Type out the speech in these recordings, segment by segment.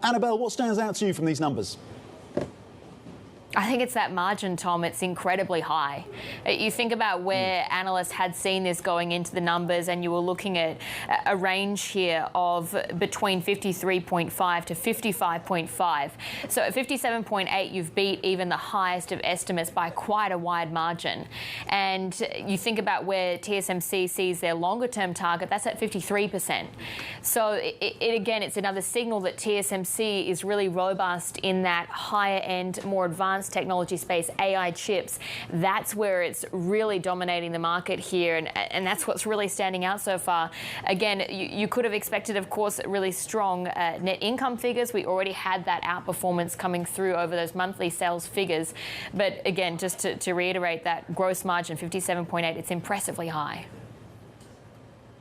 Annabelle, what stands out to you from these numbers? I think it's that margin, Tom. It's incredibly high. You think about where analysts had seen this going into the numbers, and you were looking at a range here of between 53.5 to 55.5. So at 57.8, you've beat even the highest of estimates by quite a wide margin. And you think about where TSMC sees their longer-term target, that's at 53%. So again, it's another signal that TSMC is really robust in that higher-end, more advanced technology space, AI chips. That's where it's really dominating the market here, and that's what's really standing out so far. Again, you could have expected, of course, really strong net income figures. We already had that outperformance coming through over those monthly sales figures. But again, just to reiterate, that gross margin, 57.8, it's impressively high.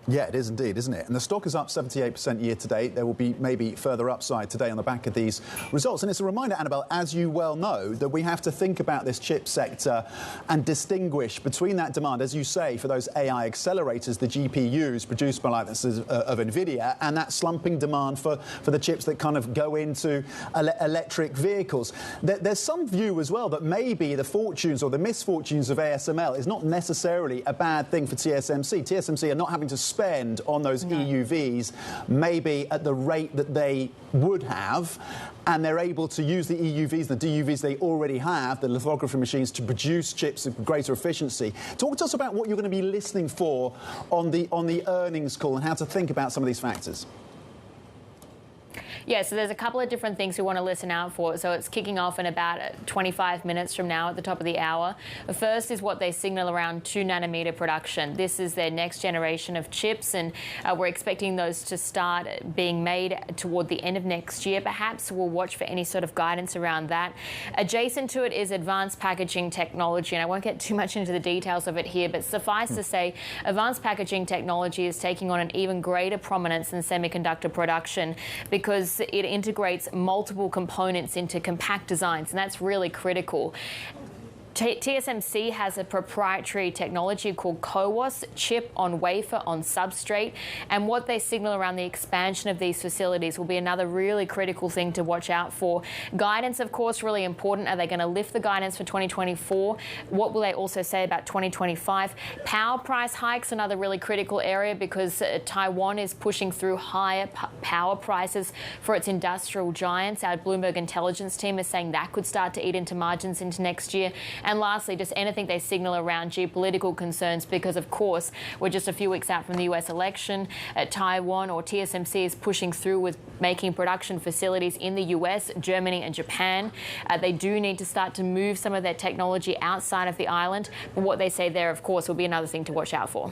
Yeah, it is indeed, isn't it? And the stock is up 78% year to date. There will be maybe further upside today on the back of these results. And it's a reminder, Annabelle, as you well know, that we have to think about this chip sector and distinguish between that demand, as you say, for those AI accelerators, the GPUs produced by of Nvidia, and that slumping demand for the chips that kind of go into electric vehicles. There's some view as well that maybe the fortunes or the misfortunes of ASML is not necessarily a bad thing for TSMC. TSMC are not having to spend on those EUVs maybe at the rate that they would have, and they're able to use the EUVs, the DUVs they already have, the lithography machines, to produce chips of greater efficiency. Talk to us about what you're going to be listening for on the earnings call and how to think about some of these factors. Yeah, so there's a couple of different things we want to listen out for. So it's kicking off in about 25 minutes from now at the top of the hour. The first is what they signal around 2-nanometer production. This is their next generation of chips, and we're expecting those to start being made toward the end of next year, perhaps. We'll watch for any sort of guidance around that. Adjacent to it is advanced packaging technology, and I won't get too much into the details of it here, but suffice to say, advanced packaging technology is taking on an even greater prominence in semiconductor production because it integrates multiple components into compact designs, and that's really critical. TSMC has a proprietary technology called CoWoS, chip on wafer on substrate, and what they signal around the expansion of these facilities will be another really critical thing to watch out for. Guidance, of course, really important. Are they going to lift the guidance for 2024? What will they also say about 2025? Power price hikes, another really critical area, because Taiwan is pushing through higher power prices for its industrial giants. Our Bloomberg intelligence team is saying that could start to eat into margins into next year. And lastly, just anything they signal around geopolitical concerns, because, of course, we're just a few weeks out from the US election. Taiwan or TSMC is pushing through with making production facilities in the US, Germany and Japan. They do need to start to move some of their technology outside of the island. But what they say there, of course, will be another thing to watch out for.